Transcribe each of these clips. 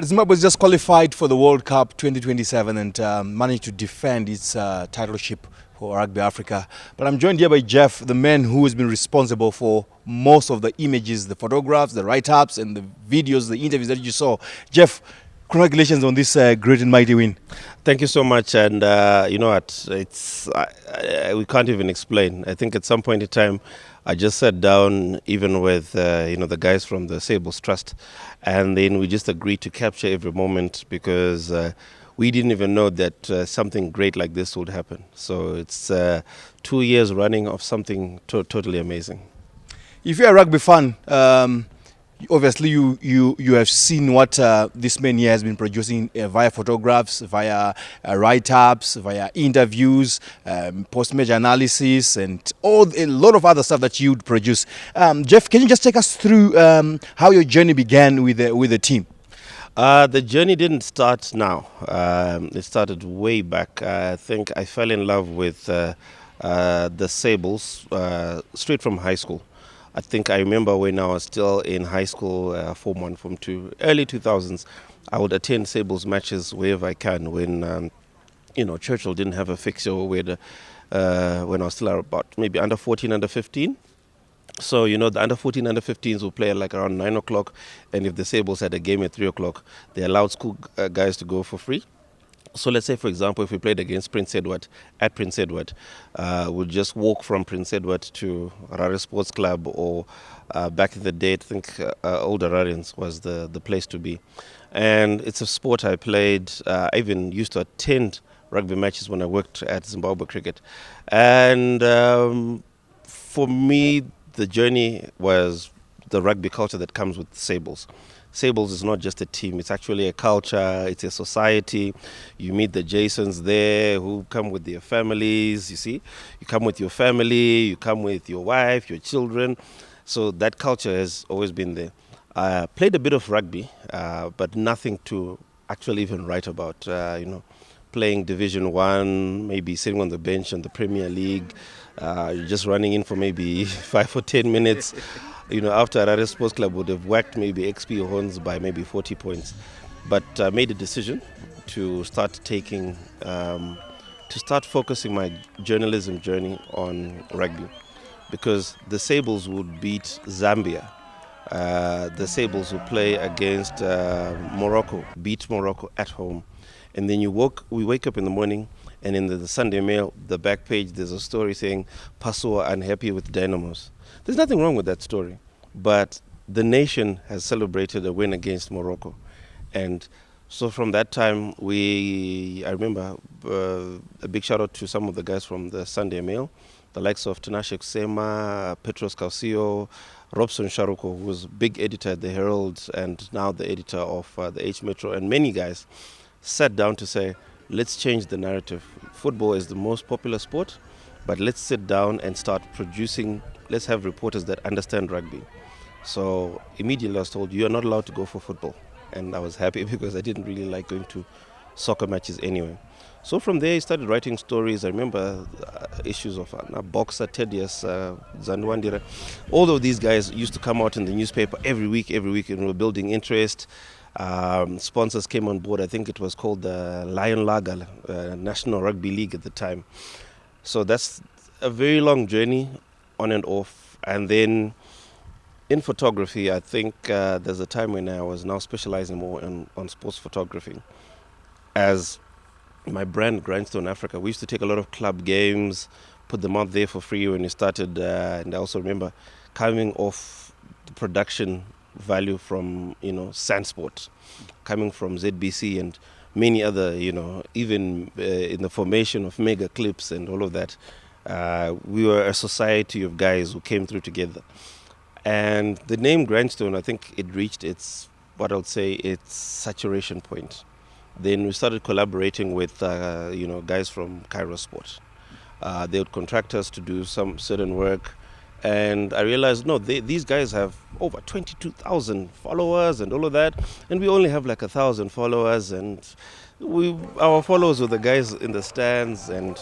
Zimbabwe has just qualified for the World Cup 2027 and managed to defend its titleship for Rugby Africa. But I'm joined here by Jeff, the man who has been responsible for most of the images, the photographs, the write-ups and the videos, the interviews that you saw. Jeff, congratulations on this great and mighty win. Thank you so much, and you know what? We can't even explain. I think at some point in time, I just sat down, even with the guys from the Sables Trust, and then we just agreed to capture every moment because we didn't even know that something great like this would happen. So it's 2 years running of something totally amazing. If you're a rugby fan, obviously you have seen what this man here has been producing via photographs, via write-ups, via interviews, post-match analysis, and a lot of other stuff that you'd produce. Jeff, can you just take us through how your journey began with the team? The journey didn't start now. It started way back. I think I fell in love with the Sables straight from high school. I think I remember when I was still in high school, Form 1, Form 2, early 2000s, I would attend Sables matches wherever I can when, Churchill didn't have a fixture when I was still about maybe under 14, under 15. So, the under 14, under 15s will play at like around 9 o'clock. And if the Sables had a game at 3 o'clock, they allowed school guys to go for free. So let's say, for example, if we played against Prince Edward, at Prince Edward, we'll just walk from Prince Edward to Harare Sports Club, or back in the day, I think Old Hararians was the place to be. And it's a sport I played. I even used to attend rugby matches when I worked at Zimbabwe Cricket. And for me, the journey was the rugby culture that comes with the Sables. Sables is not just a team, it's actually a culture, it's a society. You meet the Jasons there who come with their families, you see. You come with your family, you come with your wife, your children. So that culture has always been there. I played a bit of rugby, but nothing to actually even write about. Playing Division 1, maybe sitting on the bench in the Premier League, just running in for maybe 5 or 10 minutes. After Harare Sports Club would have whacked maybe XP Horns by maybe 40 points. But I made a decision to start focusing my journalism journey on rugby, because the Sables would beat Zambia. The Sables would play against Morocco, beat Morocco at home. And then we wake up in the morning, and in the Sunday Mail, the back page, there's a story saying, Passoa unhappy with Dynamos. There's nothing wrong with that story, but the nation has celebrated a win against Morocco. And so from that time, I remember a big shout out to some of the guys from the Sunday Mail, the likes of Tinashe Kusema, Petros Kausio, Robson Sharuko, who was big editor at the Herald and now the editor of the H Metro, and many guys sat down to say, let's change the narrative. Football is the most popular sport, but let's sit down and start producing. Let's have reporters that understand rugby. So immediately I was told, you are not allowed to go for football. And I was happy because I didn't really like going to soccer matches anyway. So from there I started writing stories. I remember issues of Boxer, Tedious, Zandwandira. All of these guys used to come out in the newspaper every week, and we were building interest. Sponsors came on board. I think it was called the Lion Lager, National Rugby League at the time. So that's a very long journey, on and off. And then in photography, I think there's a time when I was now specializing more on sports photography. As my brand, Grindstone Africa, we used to take a lot of club games, put them out there for free when we started. And I also remember coming off the production value from, Sandsport, coming from ZBC and many other, even in the formation of mega clips and all of that. We were a society of guys who came through together. And the name Grindstone, I think it reached its saturation point. Then we started collaborating with, guys from Cairo Sport. They would contract us to do some certain work. And I realized, these guys have over 22,000 followers and all of that. And we only have like 1,000 followers. And our followers were the guys in the stands. And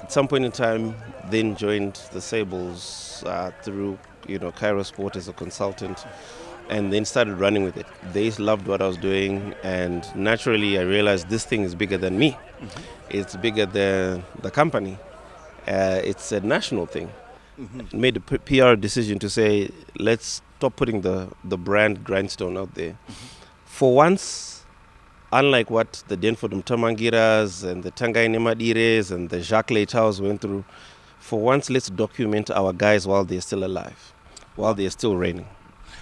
at some point in time, then joined the Sables through, Cairo Sport as a consultant. and then started running with it. They loved what I was doing, and naturally I realized this thing is bigger than me. It's bigger than the company. It's a national thing. Made a PR decision to say, let's stop putting the brand grindstone out there. For once, unlike what the Denford Mtamangiras and the Tangai Nemadires and the Jacques Leitaus went through, for once let's document our guys while they're still alive, while they're still reigning.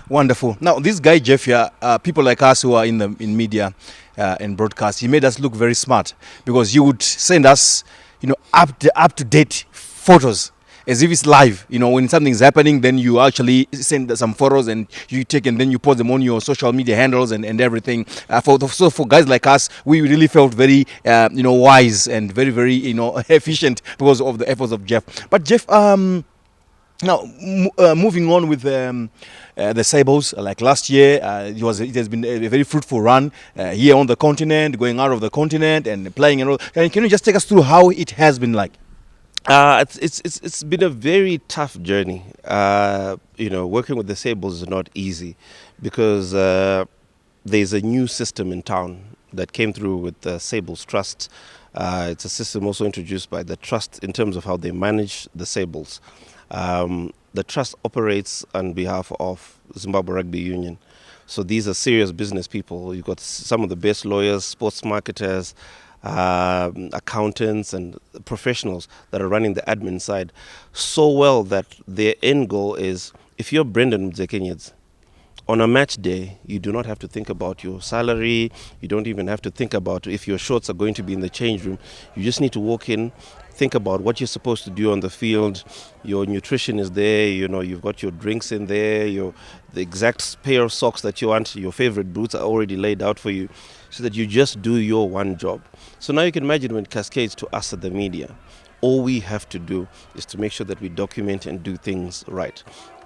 Wonderful. Now, this guy Jeff here, people like us who are in media and broadcast, he made us look very smart, because you would send us, up to date photos as if it's live. When something's happening, then you actually send some photos and you take, and then you post them on your social media handles and everything. So for guys like us, we really felt very wise and very, very efficient because of the efforts of Jeff. But Jeff, now, moving on with the Sables, like last year, it has been a very fruitful run here on the continent, going out of the continent and playing and all. Can you just take us through how it has been like? It's been a very tough journey. Working with the Sables is not easy, because there's a new system in town that came through with the Sables Trust. It's a system also introduced by the Trust in terms of how they manage the Sables. The Trust operates on behalf of Zimbabwe Rugby Union. So these are serious business people. You've got some of the best lawyers, sports marketers, accountants and professionals that are running the admin side so well that their end goal is, if you're Brendan Mzekenyedzi, on a match day, you do not have to think about your salary. You don't even have to think about if your shorts are going to be in the change room. You just need to walk in, think about what you're supposed to do on the field. Your nutrition is there. You've got your drinks in there. The exact pair of socks that you want. Your favorite boots are already laid out for you, so that you just do your one job. So now you can imagine when it cascades to us at the media. All we have to do is to make sure that we document and do things right.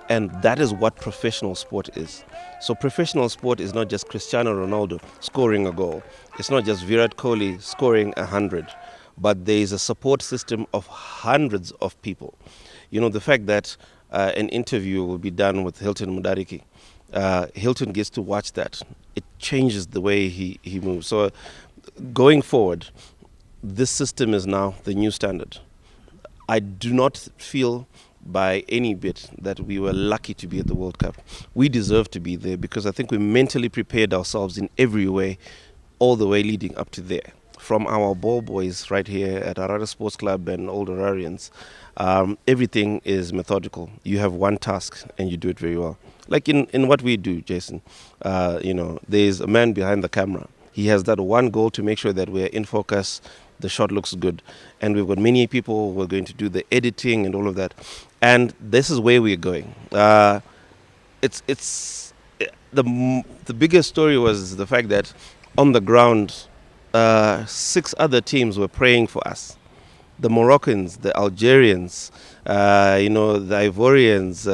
And that is what professional sport is. So professional sport is not just Cristiano Ronaldo scoring a goal. It's not just Virat Kohli scoring 100. But there is a support system of hundreds of people. The fact that an interview will be done with Hilton Mudariki, Hilton gets to watch that. It changes the way he moves. So going forward, this system is now the new standard. I do not feel by any bit that we were lucky to be at the World Cup. We deserve to be there, because I think we mentally prepared ourselves in every way, all the way leading up to there. From our ball boys right here at Harare Sports Club and Old Hararians, everything is methodical. You have one task and you do it very well. Like in what we do, Jason, there's a man behind the camera. He has that one goal to make sure that we're in focus, the shot looks good. And we've got many people who are going to do the editing and all of that. And this is where we're going. It's the biggest story was the fact that on the ground, 6 other teams were praying for us. The Moroccans, the Algerians, the Ivorians,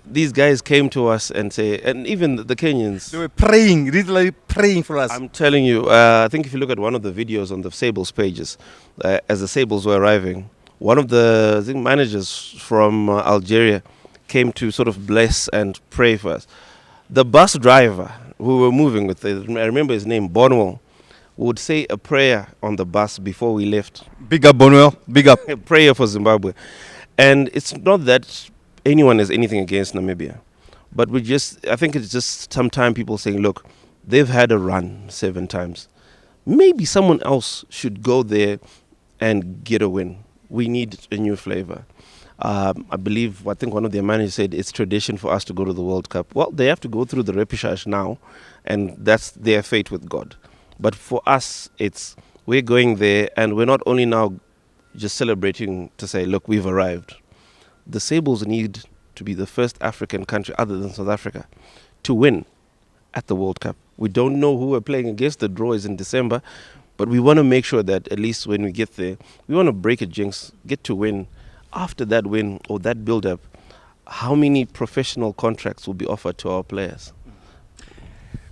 these guys came to us and say, and even the Kenyans. They were praying, literally praying for us. I'm telling you, I think if you look at one of the videos on the Sables pages, as the Sables were arriving, one of the managers from Algeria came to sort of bless and pray for us. The bus driver who we were moving with, I remember his name, Bonwell, would say a prayer on the bus before we left. Big up, Bonwell. Big up. A prayer for Zimbabwe. And it's not that anyone has anything against Namibia, but I think it's just sometimes people saying, look, they've had a run 7 times. Maybe someone else should go there and get a win. We need a new flavor. I think one of their managers said it's tradition for us to go to the World Cup. Well, they have to go through the repechage now, and that's their fate with God. But for us, we're going there, and we're not only now just celebrating to say, look, we've arrived. The Sables need to be the first African country other than South Africa to win at the World Cup. We don't know who we're playing against. The draw is in December, but we want to make sure that at least when we get there, we want to break a jinx, get to win. After that win or that build-up, how many professional contracts will be offered to our players?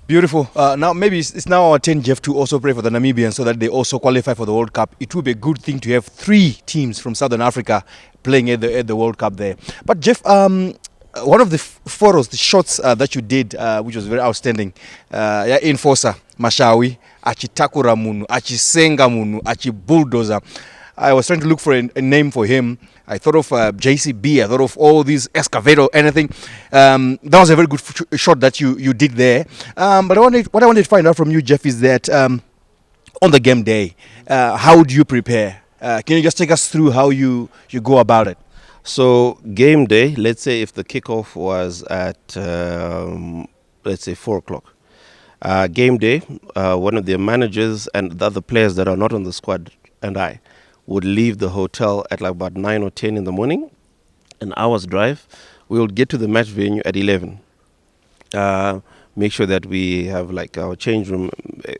Beautiful. Now maybe it's now our turn, Jeff, to also pray for the Namibians so that they also qualify for the World Cup. It would be a good thing to have 3 teams from Southern Africa playing at the World Cup there. But Jeff, one of the photos, the shots that you did, which was very outstanding, enforcer Mashawi achitakura munu, achisenga munu, bulldozer. I was trying to look for a name for him. I thought of JCB. I thought of all these excavator, anything. That was a very good shot that you did there. But what I wanted to find out from you, Jeff, is that on the game day, how do you prepare? Can you just take us through how you go about it? So game day, let's say if the kickoff was at, let's say 4 o'clock. Game day, one of the managers and the other players that are not on the squad and I would leave the hotel at like about 9 or 10 in the morning, an hour's drive. We would get to the match venue at 11. Make sure that we have like our change room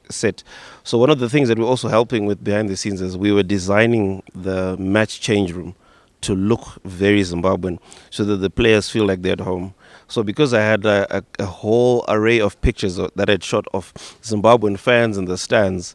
set. So one of the things that we're also helping with behind the scenes is we were designing the match change room to look very Zimbabwean so that the players feel like they're at home. So because I had a whole array of pictures that I'd shot of Zimbabwean fans in the stands,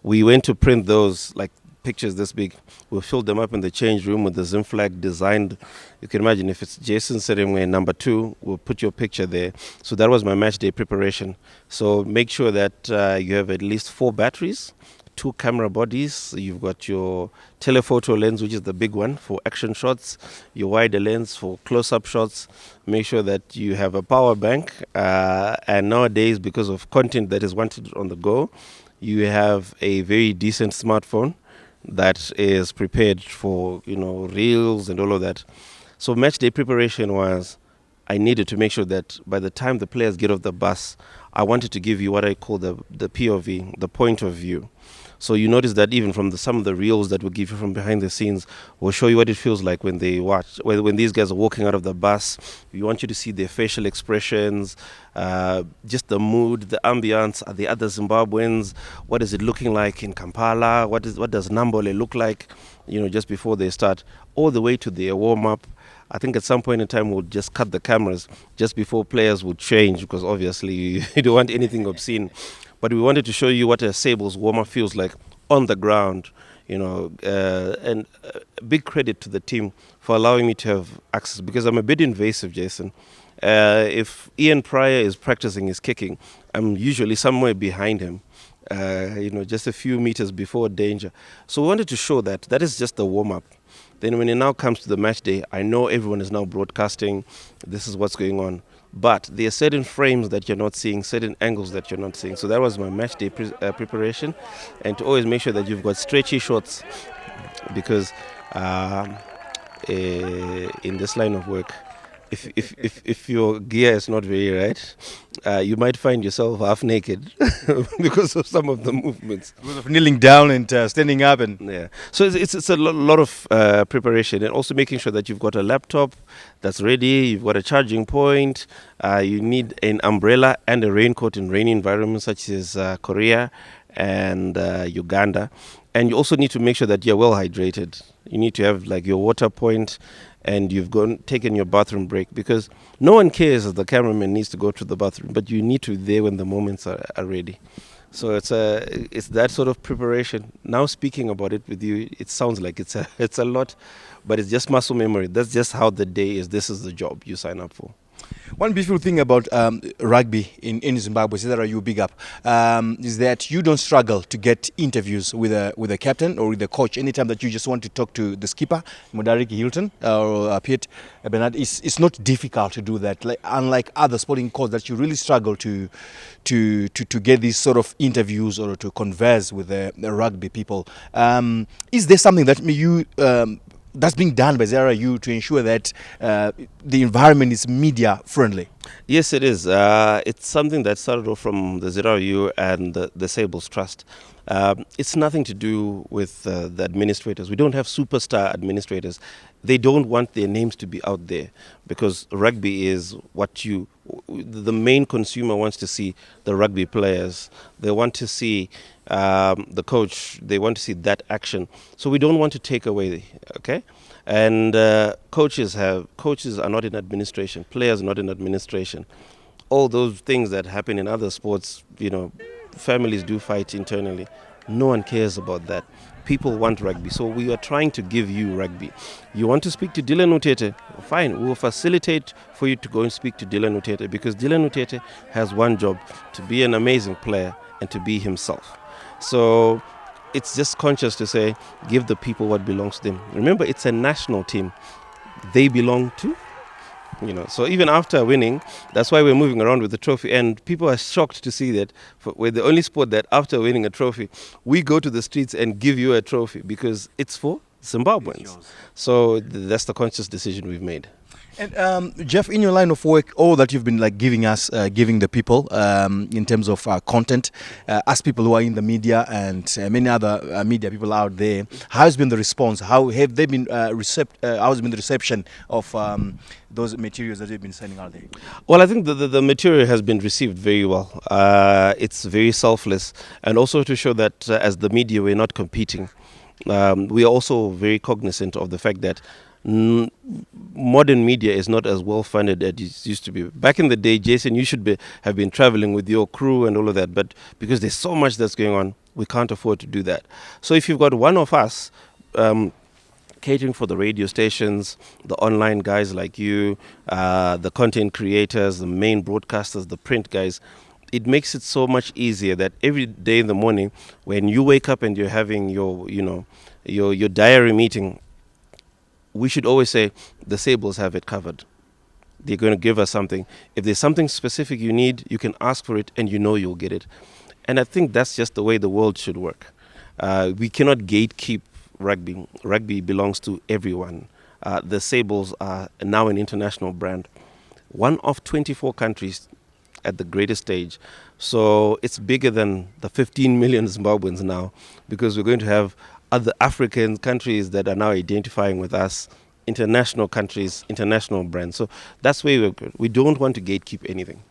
we went to print those like pictures this big. We filled them up in the change room with the Zim flag designed. You can imagine if it's Jason Seremwe number 2, we'll put your picture there. So that was my match day preparation. So make sure that you have at least 4 batteries, 2 camera bodies. You've got your telephoto lens, which is the big one for action shots, your wider lens for close-up shots. Make sure that you have a power bank. And nowadays, because of content that is wanted on the go, you have a very decent smartphone that is prepared for, reels and all of that. So match day preparation was, I needed to make sure that by the time the players get off the bus, I wanted to give you what I call the POV, the point of view. So you notice that even from some of the reels that we'll give you from behind the scenes, will show you what it feels like when they watch, when these guys are walking out of the bus. We want you to see their facial expressions, just the mood, the ambience. Are the other Zimbabweans? What is it looking like in Kampala? What does Nambole look like? Just before they start, all the way to their warm up. I think at some point in time we'll just cut the cameras just before players would change, because obviously you don't want anything obscene. But we wanted to show you what a Sabres warm-up feels like on the ground, and big credit to the team for allowing me to have access, because I'm a bit invasive, Jason. If Ian Pryor is practicing his kicking, I'm usually somewhere behind him, just a few meters before danger. So we wanted to show that is just the warm-up. Then when it now comes to the match day, I know everyone is now broadcasting, this is what's going on. But there are certain frames that you're not seeing, certain angles that you're not seeing. So that was my match day preparation. And to always make sure that you've got stretchy shots, because in this line of work, if your gear is not very right, you might find yourself half naked because of some of the movements. Because of kneeling down and standing up. Yeah. So it's a lot of preparation, and also making sure that you've got a laptop that's ready, you've got a charging point, you need an umbrella and a raincoat in rainy environments such as Korea and Uganda. And you also need to make sure that you're well hydrated. You need to have like your water point, and you've taken your bathroom break, because no one cares if the cameraman needs to go to the bathroom, but you need to be there when the moments are ready. So it's that sort of preparation. Now speaking about it with you, it sounds like it's a lot, but it's just muscle memory. That's just how the day is. This is the job you sign up for. One beautiful thing about rugby in Zimbabwe, Cesar, you big up, is that you don't struggle to get interviews with a captain or with a coach. Anytime that you just want to talk to the skipper, Mudariki Hilton or Piet Bernard, it's not difficult to do that. Unlike other sporting codes that you really struggle to get these sort of interviews or to converse with the rugby people. Is there something that you that's being done by ZRU to ensure that the environment is media friendly? Yes, it is. It's something that started off from the ZRU and the Sabres Trust. It's nothing to do with the administrators. We don't have superstar administrators. They don't want their names to be out there, because rugby is what the main consumer wants to see. The rugby players, they want to see the coach, they want to see that action. So we don't want to take away, okay? And coaches are not in administration, players are not in administration. All those things that happen in other sports, families do fight internally. No one cares about that. People want rugby, so we are trying to give you rugby. You want to speak to Dylan Utete? Fine, we will facilitate for you to go and speak to Dylan Utete, because Dylan Utete has one job: to be an amazing player and to be himself. So it's just conscious to say, give the people what belongs to them. Remember, it's a national team. They belong to, so even after winning, that's why we're moving around with the trophy, and people are shocked to see that we're the only sport that after winning a trophy, we go to the streets and give you a trophy, because it's for Zimbabweans. So that's the conscious decision we've made. And Jeff, in your line of work, all that you've been giving the people in terms of content, as people who are in the media and many other media people out there, how has been the response? How have they been how has been the reception of those materials that you've been sending out there? Well, I think the material has been received very well. It's very selfless, and also to show that as the media, we're not competing. We are also very cognizant of the fact that modern media is not as well funded as it used to be. Back in the day, Jason, you should have been traveling with your crew and all of that, but because there's so much that's going on, we can't afford to do that. So if you've got one of us catering for the radio stations, the online guys like you, the content creators, the main broadcasters, the print guys, it makes it so much easier that every day in the morning when you wake up and you're having your diary meeting, we should always say the Sables have it covered. They're going to give us something. If there's something specific you need, you can ask for it and you'll get it. And I think that's just the way the world should work. We cannot gatekeep rugby. Rugby belongs to everyone. The Sables are now an international brand. One of 24 countries at the greatest stage. So it's bigger than the 15 million Zimbabweans now, because we're going to have other African countries that are now identifying with us, international countries, international brands. So that's where we don't want to gatekeep anything.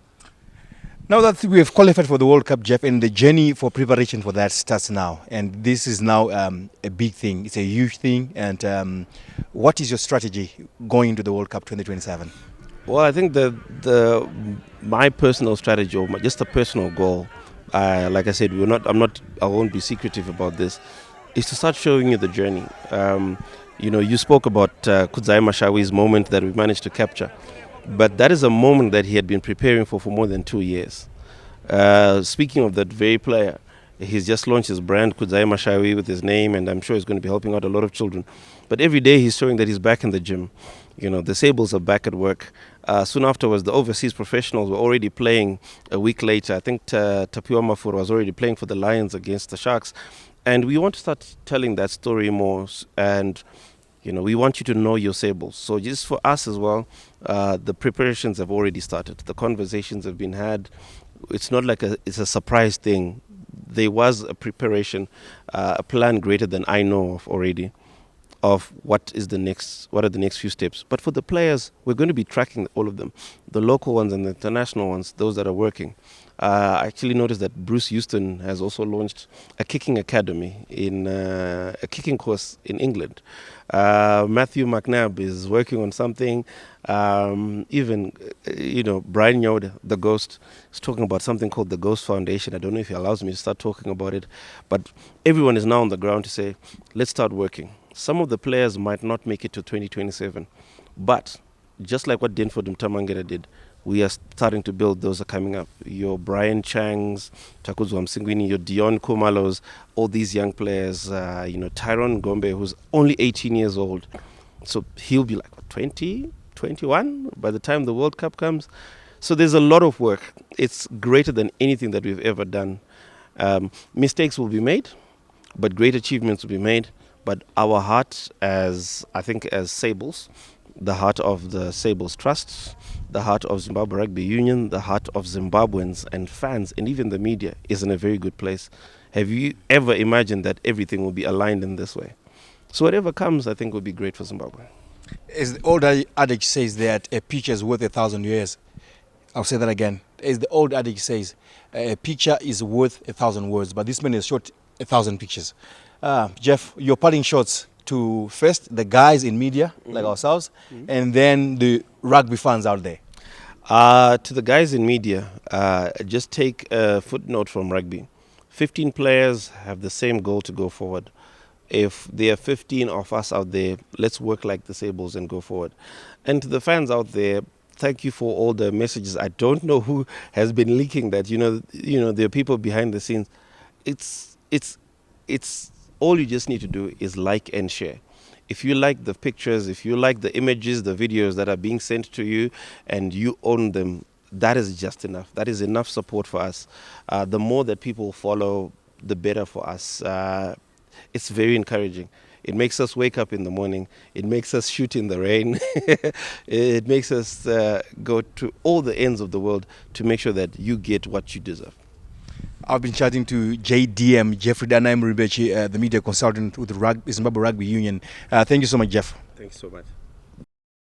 Now that we have qualified for the World Cup, Jeff, and the journey for preparation for that starts now, and this is now a big thing. It's a huge thing. And what is your strategy going into the World Cup 2027? Well, I think my personal strategy, or just a personal goal, like I said, I won't be secretive about this, is to start showing you the journey. You spoke about Kudzai Mashawi's moment that we managed to capture, but that is a moment that he had been preparing for more than 2 years. Speaking of that very player, he's just launched his brand Kudzai Mashawi with his name, and I'm sure he's going to be helping out a lot of children. But every day he's showing that he's back in the gym. The Sables are back at work. Soon afterwards, the overseas professionals were already playing a week later. I think Tapiwa Mafura was already playing for the Lions against the Sharks. And we want to start telling that story more, and we want you to know your Sables. So just for us as well, the preparations have already started. The conversations have been had. It's not like it's a surprise thing. There was a preparation, a plan greater than I know of already, of what are the next few steps. But for the players, we're going to be tracking all of them, the local ones and the international ones, those that are working. I actually noticed that Bruce Houston has also launched a kicking academy a kicking course in England. Matthew McNabb is working on something. Even Brian Yoda, the Ghost, is talking about something called the Ghost Foundation. I don't know if he allows me to start talking about it, but everyone is now on the ground to say, let's start working. Some of the players might not make it to 2027, but just like what Denford Mtamangera did, we are starting to build. Those are coming up. Your Brian Changs, Takuzwa Msingwini, your Dion Kumalos, all these young players, Tyrone Gombe, who's only 18 years old. So he'll be like 20, 21 by the time the World Cup comes. So there's a lot of work. It's greater than anything that we've ever done. Mistakes will be made, but great achievements will be made. But our heart, as Sables, the heart of the Sables Trust, the heart of Zimbabwe Rugby Union, the heart of Zimbabweans and fans, and even the media, is in a very good place. Have you ever imagined that everything will be aligned in this way? So whatever comes, I think, will be great for Zimbabwe. As the old adage says that a picture is worth 1,000 years. I'll say that again. As the old adage says, a picture is worth 1,000 words, but this man has shot 1,000 pictures. Jeff, your parting shots to first the guys in media like ourselves, and then the rugby fans out there. To the guys in media, just take a footnote from rugby. 15 players have the same goal to go forward. If there are 15 of us out there, let's work like disables and go forward. And to the fans out there, thank you for all the messages. I don't know who has been leaking that. There are people behind the scenes. It's all you just need to do is like and share. If you like the pictures, if you like the images, the videos that are being sent to you, and you own them, that is just enough. That is enough support for us. The more that people follow, the better for us. It's very encouraging. It makes us wake up in the morning. It makes us shoot in the rain. It makes us go to all the ends of the world to make sure that you get what you deserve. I've been chatting to JDM, Jeffrey Danai Murimbechi, the media consultant with the Zimbabwe Rugby Union. Thank you so much, Jeff. Thanks so much.